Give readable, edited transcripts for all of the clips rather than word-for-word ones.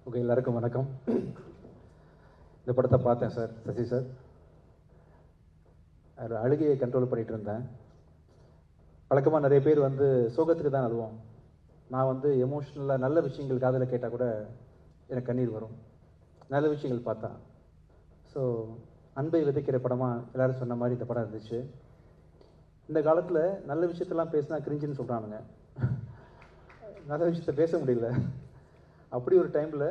Okay, எல்லாருக்கும் வணக்கம். இந்த படத்தை பார்த்தேன் சார், சசி சார். அழுகையை கண்ட்ரோல் பண்ணிகிட்டு இருந்தேன். வழக்கமாக நிறைய பேர் வந்து சோகத்துக்கு தான் அழுவோம். நான் வந்து எமோஷ்னலாக நல்ல விஷயங்கள் காதில் கேட்டால் கூட எனக்கு கண்ணீர் வரும், நல்ல விஷயங்கள் பார்த்தா. ஸோ அன்பை விதைக்கிற படமாக எல்லோரும் சொன்ன மாதிரி இந்த படம் இருந்துச்சு. இந்த காலத்தில் நல்ல விஷயத்தெல்லாம் பேசினா கிரிஞ்சுன்னு சொல்கிறானுங்க. நல்ல விஷயத்த பேச முடியல. அப்படி ஒரு டைமில்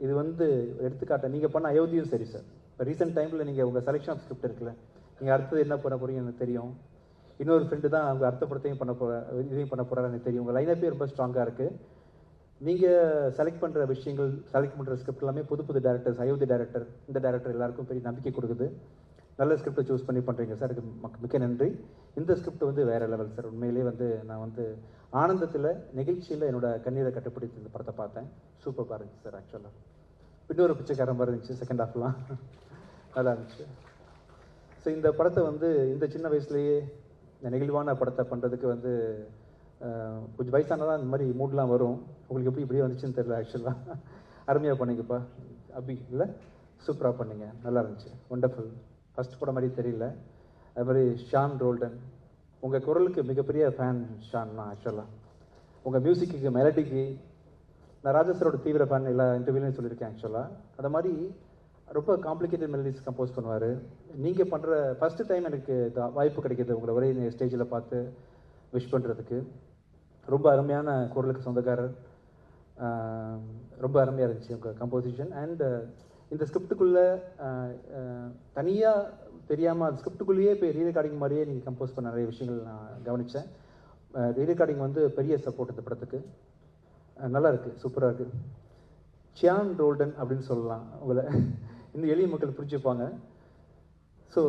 இது வந்து எடுத்துக்காட்ட நீங்கள் பண்ண அயோத்தியும் சரி சார். இப்போ ரீசெண்ட் டைமில் நீங்கள் உங்கள் செலெக்ஷன் ஆஃப் ஸ்கிரிப்ட் இருக்குல்ல, நீங்கள் அடுத்தது என்ன பண்ண போகிறீங்க எனக்கு தெரியும். இன்னொரு ஃப்ரெண்டு தான் அவங்க அர்த்தப்படத்தையும் பண்ண இதையும் பண்ண போகிறாரு எனக்கு தெரியும். உங்கள் லைனப்பே ரொம்ப ஸ்ட்ராங்காக இருக்குது. நீங்கள் செலக்ட் பண்ணுற விஷயங்கள், செலக்ட் பண்ணுற ஸ்கிரிப்ட் எல்லாமே புது புது டேரக்டர்ஸ், அயோத்தி டேரக்டர், இந்த டேரக்டர் எல்லாருக்கும் பெரிய நம்பிக்கை கொடுக்குது. நல்ல ஸ்கிரிப்டை சூஸ் பண்ணி பண்ணுறீங்க சார், அதுக்கு மிக்க நன்றி. இந்த ஸ்கிரிப்ட் வந்து வேறு லெவல் சார். உண்மையிலேயே வந்து நான் வந்து ஆனந்தத்தில் நிகழ்ச்சியில் என்னோட கண்ணீரை கட்டுப்பிடித்து இந்த படத்தை பார்த்தேன். சூப்பராக இருந்துச்சு சார். ஆக்சுவலாக இன்னொரு பிச்சைக்காரன் மாதிரி இருந்துச்சு. செகண்ட் ஹாஃப்லாம் நல்லா இருந்துச்சு. ஸோ இந்த படத்தை வந்து இந்த சின்ன வயசுலேயே இந்த நெகிழ்வான படத்தை பண்ணுறதுக்கு வந்து கொஞ்சம் வயசானதான் இந்த மாதிரி மூட்லாம் வரும். உங்களுக்கு எப்படி இப்படியே வந்துச்சுன்னு தெரியல. ஆக்சுவலாக அருமையாக பண்ணிங்கப்பா அபி. இல்லை, சூப்பராக பண்ணிங்க, நல்லா இருந்துச்சு, ஒண்டர்ஃபுல். ஃபஸ்ட் படம் மாதிரி தெரியல. அது மாதிரி ஷான் ரோல்டன், உங்கள் குரலுக்கு மிகப்பெரிய ஃபேன் ஷான். நான் ஆக்சுவலாக உங்கள் மியூசிக்கு, மெலடிக்கு நான் ராஜேஸ்வரோட தீவிர ஃபேன், எல்லா இன்டர்வியூலையும் சொல்லியிருக்கேன். ஆக்சுவலாக அது மாதிரி ரொம்ப காம்ப்ளிகேட்டட் மெலடிஸ் கம்போஸ் பண்ணுவார். நீங்கள் பண்ணுற ஃபஸ்ட்டு டைம் எனக்கு வாய்ப்பு கிடைக்கிது உங்களை ஒரே ஸ்டேஜில் பார்த்து விஷ் பண்ணுறதுக்கு. ரொம்ப அருமையான குரலுக்கு சொந்தக்காரர். ரொம்ப அருமையாக இருந்துச்சு உங்கள் கம்போசிஷன். அண்ட் இந்த ஸ்கிரிப்டுக்குள்ளே தனியாக தெரியாமல் அந்த ஸ்கிரிப்டுக்குள்ளேயே இப்போ ரீ ரெக்கார்டிங் மாதிரியே நீங்கள் கம்போஸ் பண்ண நிறைய விஷயங்கள் நான் கவனித்தேன். ரீ ரெக்கார்டிங் வந்து பெரிய சப்போர்ட் இந்த படத்துக்கு. நல்லா இருக்குது, சூப்பராக இருக்குது. ஷான் ரோல்டன் அப்படின்னு சொல்லலாம் உங்களை, இன்னும் எளிய மக்கள் புரிஞ்சுப்பாங்க. ஸோ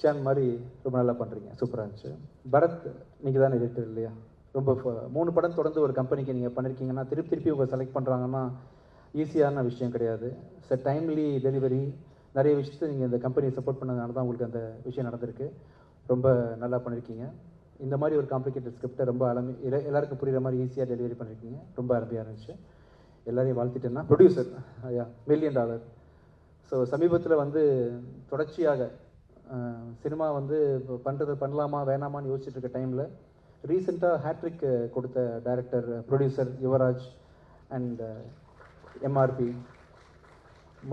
ஷான் மாதிரி ரொம்ப நல்லா பண்ணுறீங்க, சூப்பராக இருந்துச்சு. பரத், நீங்கள் தான் எடிட்டர் இல்லையா? ரொம்ப 3 படம் தொடர்ந்து ஒரு கம்பெனிக்கு நீங்கள் பண்ணியிருக்கீங்கன்னா திருப்பி உங்களை செலக்ட் பண்ணுறாங்கன்னா ஈஸியான விஷயம் கிடையாது சார். டைம்லி டெலிவரி, நிறைய விஷயத்தை நீங்கள் இந்த கம்பெனியை சப்போர்ட் பண்ணதுனால தான் உங்களுக்கு அந்த விஷயம் நடந்திருக்கு. ரொம்ப நல்லா பண்ணியிருக்கீங்க. இந்த மாதிரி ஒரு காம்ப்ளிகேட்டட் ஸ்கிரிப்டை ரொம்ப எல்லாருக்கும் புரிகிற மாதிரி ஈஸியாக டெலிவரி பண்ணியிருக்கீங்க. ரொம்ப அருமையாக இருந்துச்சு. எல்லாரையும் வாழ்த்திட்டேன்னா ப்ரொடியூசர் ஐயா $1 million. ஸோ சமீபத்தில் வந்து தொடர்ச்சியாக சினிமா வந்து பண்ணலாமா வேணாமான்னு யோசிச்சுட்டு இருக்க டைமில் ரீசெண்டாக ஹேட்ரிக் கொடுத்த director, producer Yuvraj and MRP.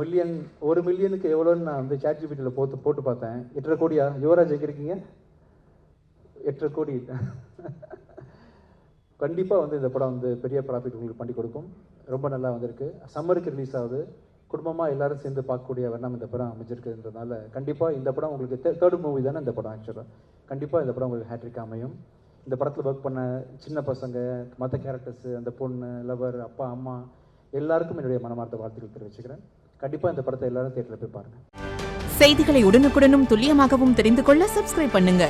$1 மில்லியனுக்கு எவ்வளோன்னு நான் வந்து ChatGPTயில் போட்டு பார்த்தேன். 8.5 கோடியா? யுவராஜ் எங்கே இருக்கீங்க? 8.5 கோடி. கண்டிப்பாக வந்து இந்த படம் வந்து பெரிய ப்ராஃபிட் உங்களுக்கு பண்ணி கொடுக்கும். ரொம்ப நல்லா வந்திருக்கு. சம்மருக்கு ரிலீஸ் ஆகுது. குடும்பமாக எல்லாரும் சேர்ந்து பார்க்கக்கூடிய வண்ணம் இந்த படம் அமைஞ்சிருக்குன்றதுனால கண்டிப்பாக இந்த படம் உங்களுக்கு தேர்ட் மூவி தானே இந்த படம். ஆக்சுவலாக கண்டிப்பாக இந்த படம் உங்களுக்கு ஹேட்ரிக் அமையும். இந்த படத்தில் ஒர்க் பண்ண சின்ன பசங்க, மற்ற கேரக்டர்ஸு, அந்த பொண்ணு, லவர், அப்பா, அம்மா எல்லாருக்கும் என்னுடைய மனமார்ந்த வாழ்த்துக்கள் தெரிவிச்சுக்கிறேன். கண்டிப்பாக இந்த படத்தை எல்லாரும் தியேட்டரில் போய் பாருங்கள். செய்திகளை உடனுக்குடனும் துல்லியமாகவும் தெரிந்து கொள்ள சப்ஸ்கிரைப் பண்ணுங்க.